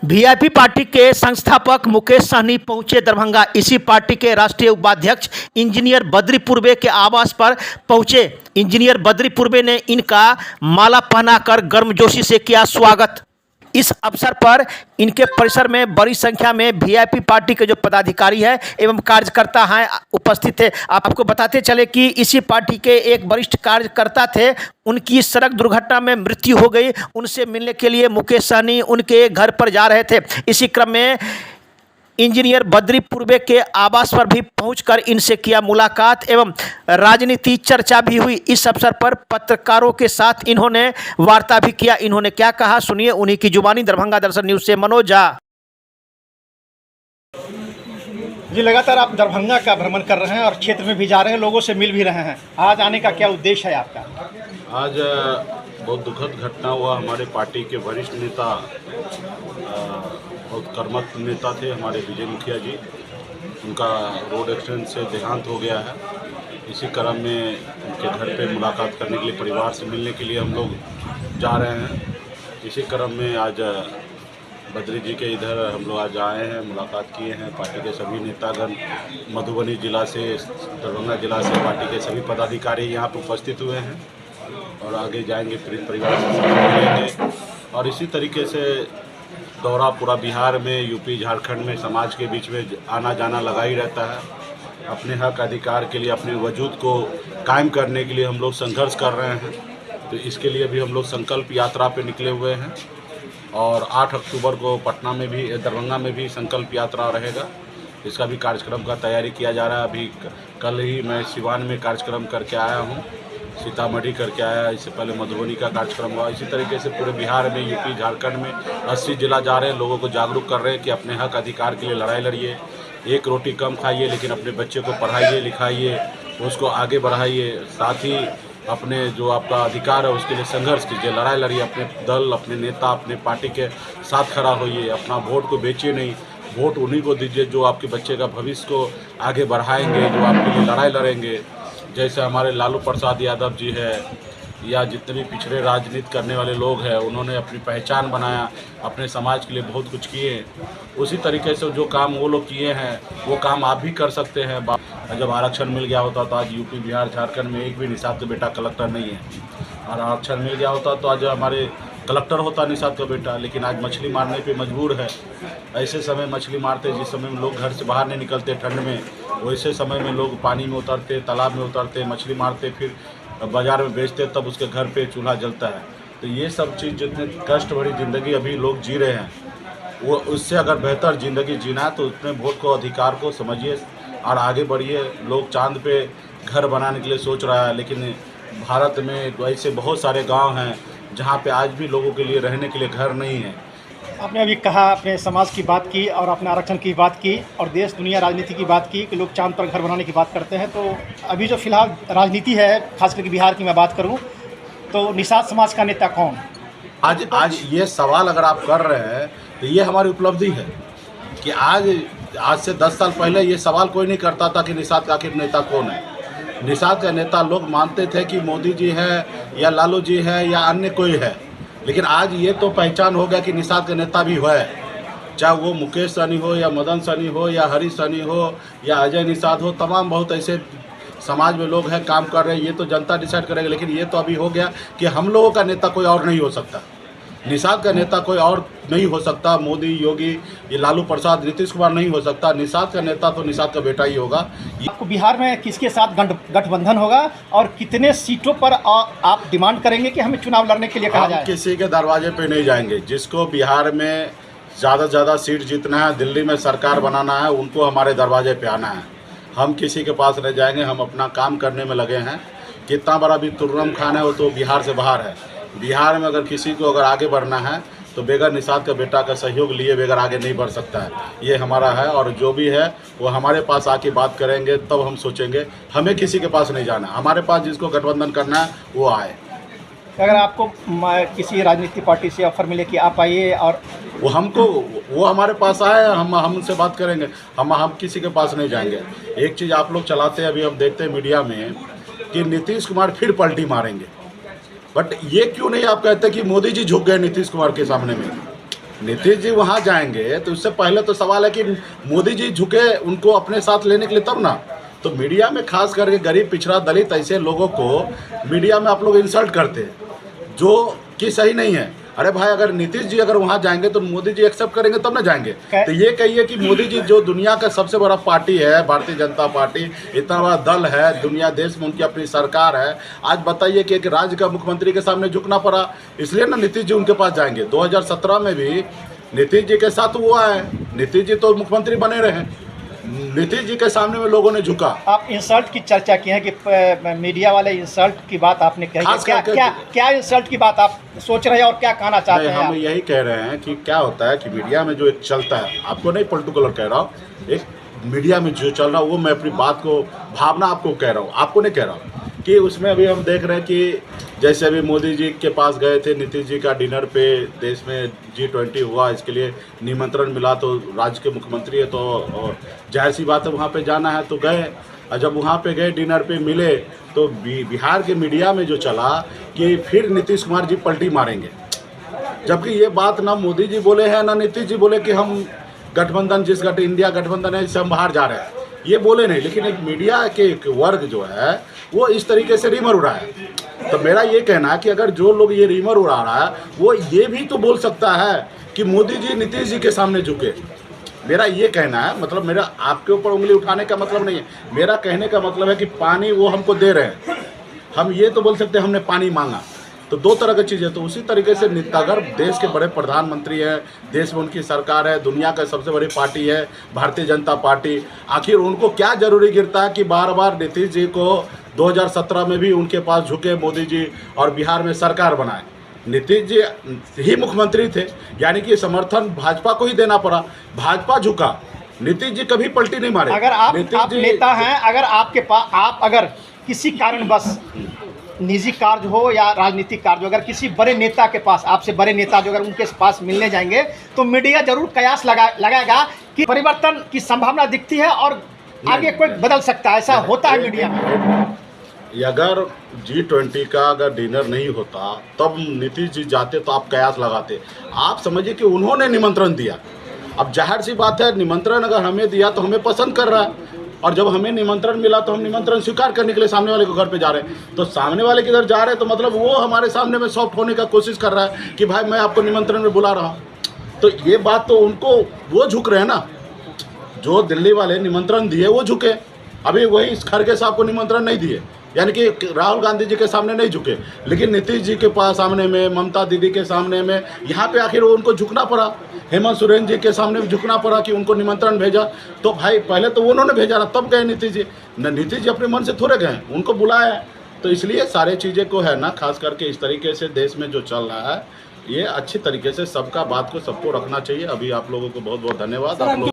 VIP party के संस्थापक मुकेश सहनी पहुंचे दरभंगा। इसी पार्टी के राष्ट्रीय उपाध्यक्ष इंजीनियर बद्री पूर्वे के आवास पर पहुंचे। इंजीनियर बद्री पूर्वे ने इनका माला पहनाकर गर्मजोशी से किया स्वागत। इस अवसर पर इनके परिसर में बड़ी संख्या में वीआईपी पार्टी के जो पदाधिकारी हैं एवं कार्यकर्ता हैं उपस्थित थे। आपको बताते चले कि इसी पार्टी के एक वरिष्ठ कार्यकर्ता थे, उनकी सड़क दुर्घटना में मृत्यु हो गई। उनसे मिलने के लिए मुकेश सहनी उनके घर पर जा रहे थे। इसी क्रम में इंजीनियर बद्री पूर्वे के आवास पर भी पहुंचकर इनसे किया मुलाकात एवं राजनीति चर्चा भी हुई। इस अवसर पर पत्रकारों के साथ इन्होंने वार्ता भी किया। इन्होंने क्या कहा सुनिए उन्हीं की जुबानी। दरभंगा दर्शन न्यूज से मनोज झा। जी, लगातार आप दरभंगा का भ्रमण कर रहे हैं और क्षेत्र में भी जा रहे हैं, लोगों से मिल भी रहे हैं। आज आने का क्या उद्देश्य है आपका? आज बहुत दुखद घटना हुआ। हमारे पार्टी के वरिष्ठ नेता, बहुत कर्मठ नेता थे हमारे विजय मुखिया जी, उनका रोड एक्सीडेंट से देहांत हो गया है। इसी क्रम में उनके घर पे मुलाकात करने के लिए, परिवार से मिलने के लिए हम लोग जा रहे हैं। इसी क्रम में आज बद्री जी के इधर हम लोग आज आए हैं, मुलाकात किए हैं। पार्टी के सभी नेतागण मधुबनी जिला से, दरभंगा जिला से पार्टी के सभी पदाधिकारी यहाँ पर उपस्थित हुए हैं और आगे जाएंगे, फिर परिवार से मिलेंगे। और इसी तरीके से दौरा पूरा बिहार में, यूपी, झारखंड में समाज के बीच में आना जाना लगा ही रहता है। अपने हक अधिकार के लिए, अपने वजूद को कायम करने के लिए हम लोग संघर्ष कर रहे हैं। तो इसके लिए भी हम लोग संकल्प यात्रा पे निकले हुए हैं और 8 अक्टूबर को पटना में भी, दरभंगा में भी संकल्प यात्रा रहेगा। इसका भी कार्यक्रम का तैयारी किया जा रहा है। अभी कल ही मैं सिवान में कार्यक्रम करके आया हूँ, सीतामढ़ी करके आया, इससे पहले मधुबनी का कार्यक्रम हुआ। इसी तरीके से पूरे बिहार में, यूपी, झारखंड में 80 जिला जा रहे हैं, लोगों को जागरूक कर रहे हैं कि अपने हक अधिकार के लिए लड़ाई लड़िए। एक रोटी कम खाइए, लेकिन अपने बच्चे को पढ़ाइए लिखाइए, उसको आगे बढ़ाइए। साथ ही अपने जो आपका अधिकार है उसके लिए संघर्ष कीजिए, लड़ाई लड़िए। अपने दल, अपने नेता, अपने पार्टी के साथ खड़ा होइए। अपना वोट को बेचिए नहीं, वोट उन्हीं को दीजिए जो आपके बच्चे का भविष्य को आगे बढ़ाएंगे, जो आपके लिए लड़ाई लड़ेंगे। जैसे हमारे लालू प्रसाद यादव जी है, या जितने भी पिछड़े राजनीति करने वाले लोग हैं, उन्होंने अपनी पहचान बनाया, अपने समाज के लिए बहुत कुछ किए। उसी तरीके से जो काम वो लोग किए हैं वो काम आप भी कर सकते हैं। जब आरक्षण मिल गया होता तो आज यूपी, बिहार, झारखंड में एक भी निषाद का बेटा कलेक्टर नहीं है, और आरक्षण मिल गया होता तो आज हमारे कलेक्टर होता निषाद का बेटा, लेकिन आज मछली मारने पे मजबूर है। ऐसे समय मछली मारते जिस समय में लोग घर से बाहर नहीं निकलते ठंड में, वैसे समय में लोग पानी में उतरते, तालाब में उतरते, मछली मारते, फिर बाज़ार में बेचते, तब उसके घर पे चूल्हा जलता है। तो ये सब चीज़, जितने कष्ट भरी ज़िंदगी अभी लोग जी रहे हैं, वो उससे अगर बेहतर ज़िंदगी जीना है तो उतने वोट को, अधिकार को समझिए और आगे बढ़िए। लोग चांद पे घर बनाने के लिए सोच रहा है, लेकिन भारत में ऐसे बहुत सारे गाँव हैं जहाँ पे आज भी लोगों के लिए रहने के लिए घर नहीं है। आपने अभी कहा, अपने समाज की बात की और अपने आरक्षण की बात की और देश दुनिया राजनीति की बात की कि लोग चांद पर घर बनाने की बात करते हैं। तो अभी जो फिलहाल राजनीति है, खास करके बिहार की मैं बात करूं, तो निषाद समाज का नेता कौन? आज ये सवाल अगर आप कर रहे हैं तो ये हमारी उपलब्धि है कि आज से 10 साल पहले ये सवाल कोई नहीं करता था कि निषाद का आखिर नेता कौन है। निषाद का नेता लोग मानते थे कि मोदी जी है या लालू जी है या अन्य कोई है, लेकिन आज ये तो पहचान हो गया कि निषाद का नेता भी है। चाहे वो मुकेश सहनी हो या मदन सहनी हो या हरी सहनी हो या अजय निषाद हो, तमाम बहुत ऐसे समाज में लोग हैं, काम कर रहे हैं। ये तो जनता डिसाइड करेगी, लेकिन ये तो अभी हो गया कि हम लोगों का नेता कोई और नहीं हो सकता, निषाद का नेता कोई और नहीं हो सकता। मोदी, योगी, ये लालू प्रसाद, नीतीश कुमार नहीं हो सकता। निषाद का नेता तो निषाद का बेटा ही होगा। आपको बिहार में किसके साथ गठबंधन होगा और कितने सीटों पर आप डिमांड करेंगे कि हमें चुनाव लड़ने के लिए कहा जाए? किसी के दरवाजे पे नहीं जाएंगे। जिसको बिहार में ज़्यादा से ज़्यादा सीट जीतना है, दिल्ली में सरकार बनाना है, उनको हमारे दरवाजे पे आना है। हम किसी के पास नहीं जाएंगे, हम अपना काम करने में लगे हैं। कितना बड़ा भी तुर्रम खान है, वो तो बिहार से बाहर है। बिहार में अगर किसी को अगर आगे बढ़ना है तो बेगर निषाद का बेटा का सहयोग लिए बेगर आगे नहीं बढ़ सकता है। ये हमारा है, और जो भी है वो हमारे पास आके बात करेंगे, तब हम सोचेंगे। हमें किसी के पास नहीं जाना, हमारे पास जिसको गठबंधन करना है वो आए। अगर आपको किसी राजनीतिक पार्टी से ऑफर मिले कि आप आइए और वो हमारे पास आए, हम उनसे बात करेंगे। हम किसी के पास नहीं जाएंगे। एक चीज़ आप लोग चलाते हैं, अभी हम देखते हैं मीडिया में कि नीतीश कुमार फिर पलटी मारेंगे, बट ये क्यों नहीं आप कहते कि मोदी जी झुक गए नीतीश कुमार के सामने में? नीतीश जी वहाँ जाएंगे तो उससे पहले तो सवाल है कि मोदी जी झुके उनको अपने साथ लेने के लिए, तब ना। तो मीडिया में खास करके गरीब, पिछड़ा, दलित ऐसे लोगों को मीडिया में आप लोग इंसल्ट करते हैं जो कि सही नहीं है। अरे भाई, अगर नीतीश जी अगर वहाँ जाएंगे तो मोदी जी एक्सेप्ट करेंगे तब ना जाएंगे। तो ये कहिए कि मोदी जी जो दुनिया का सबसे बड़ा पार्टी है, भारतीय जनता पार्टी, इतना बड़ा दल है, दुनिया देश में उनकी अपनी सरकार है, आज बताइए कि एक राज्य का मुख्यमंत्री के सामने झुकना पड़ा, इसलिए ना नीतीश जी उनके पास जाएंगे। 2017 में भी नीतीश जी के साथ हुआ है, नीतीश जी तो मुख्यमंत्री बने रहे, नीतीश जी के सामने में लोगों ने झुका। आप इंसल्ट की चर्चा की है कि मीडिया वाले इंसल्ट की बात आपने कही है, क्या इंसल्ट की बात आप सोच रहे हैं और क्या कहना चाहते हैं? हम यही कह रहे हैं कि क्या होता है कि मीडिया में जो एक चलता है, आपको नहीं पर्टिकुलर कह रहा हूँ, एक मीडिया में जो चल रहा है वो मैं अपनी बात को, भावना आपको कह रहा हूँ, आपको नहीं कह रहा हूँ। कि उसमें अभी हम देख रहे हैं कि जैसे अभी मोदी जी के पास गए थे, नीतीश जी का डिनर पे देश में G20 हुआ, इसके लिए निमंत्रण मिला, तो राज्य के मुख्यमंत्री है तो जाहिर सी बात है वहाँ पे जाना है, तो गए। और जब वहाँ पे गए, डिनर पे मिले, तो बिहार के मीडिया में जो चला कि फिर नीतीश कुमार जी पलटी मारेंगे, जबकि ये बात ना मोदी जी बोले हैं ना नीतीश जी बोले कि हम गठबंधन, जिस इंडिया गठबंधन है इससे हम बाहर जा रहे हैं, ये बोले नहीं। लेकिन एक मीडिया के एक वर्ग जो है वो इस तरीके से रीमर उड़ा है। तो मेरा ये कहना है कि अगर जो लोग ये रीमर उड़ा रहा है वो ये भी तो बोल सकता है कि मोदी जी नीतीश जी के सामने झुके। मेरा ये कहना है, मतलब मेरा आपके ऊपर उंगली उठाने का मतलब नहीं है, मेरा कहने का मतलब है कि पानी वो हमको दे रहे हैं, हम ये तो बोल सकते हैं हमने पानी मांगा। तो दो तरह की चीज़ें। तो उसी तरीके से अगर देश के बड़े प्रधानमंत्री हैं, देश में उनकी सरकार है, दुनिया का सबसे बड़ी पार्टी है भारतीय जनता पार्टी, आखिर उनको क्या जरूरी गिरता है कि बार बार नीतीश जी को 2017 में भी उनके पास झुके मोदी जी और बिहार में सरकार बनाए। नीतीश जी ही मुख्यमंत्री थे, यानी कि समर्थन भाजपा को ही देना पड़ा, भाजपा झुका, नीतीश जी कभी पलटी नहीं मारे। अगर आप नेता हैं, अगर आपके पास आप अगर किसी कारणवश निजी कार्य हो या राजनीतिक कार्य हो, अगर किसी बड़े नेता के पास, आपसे बड़े नेता जो अगर उनके पास मिलने जाएंगे तो मीडिया जरूर कयास लगाएगा कि परिवर्तन की संभावना दिखती है और आगे कोई बदल सकता है, ऐसा होता है मीडिया में। अगर G20 का अगर डिनर नहीं होता तब नीतीश जी जाते तो आप कयास लगाते। आप समझिए कि उन्होंने निमंत्रण दिया, अब जाहिर सी बात है निमंत्रण अगर हमें दिया तो हमें पसंद कर रहा है, और जब हमें निमंत्रण मिला तो हम निमंत्रण स्वीकार करने के लिए सामने वाले को घर पे जा रहे हैं। तो सामने वाले के घर जा रहे हैं तो मतलब वो हमारे सामने में सॉफ्ट होने का कोशिश कर रहा है कि भाई मैं आपको निमंत्रण में बुला रहा हूँ। तो ये बात तो उनको, वो झुक रहे हैं ना, जो दिल्ली वाले निमंत्रण दिए वो झुके। अभी वही खड़गे साहब को निमंत्रण नहीं दिए, यानी कि राहुल गांधी जी के सामने नहीं झुके, लेकिन नीतीश जी के पास सामने में, ममता दीदी के सामने में, यहाँ पे आखिर उनको झुकना पड़ा। हेमंत सोरेन जी के सामने भी झुकना पड़ा कि उनको निमंत्रण भेजा। तो भाई पहले तो उन्होंने भेजा ना, तब गए नीतीश जी न, नीतीश जी अपने मन से थोड़े गए, उनको बुलाया है। तो इसलिए सारे चीज़ें को है ना, खास करके इस तरीके से देश में जो चल रहा है, ये अच्छी तरीके से सबका बात को सबको रखना चाहिए। अभी आप लोगों को बहुत बहुत धन्यवाद। आप लोग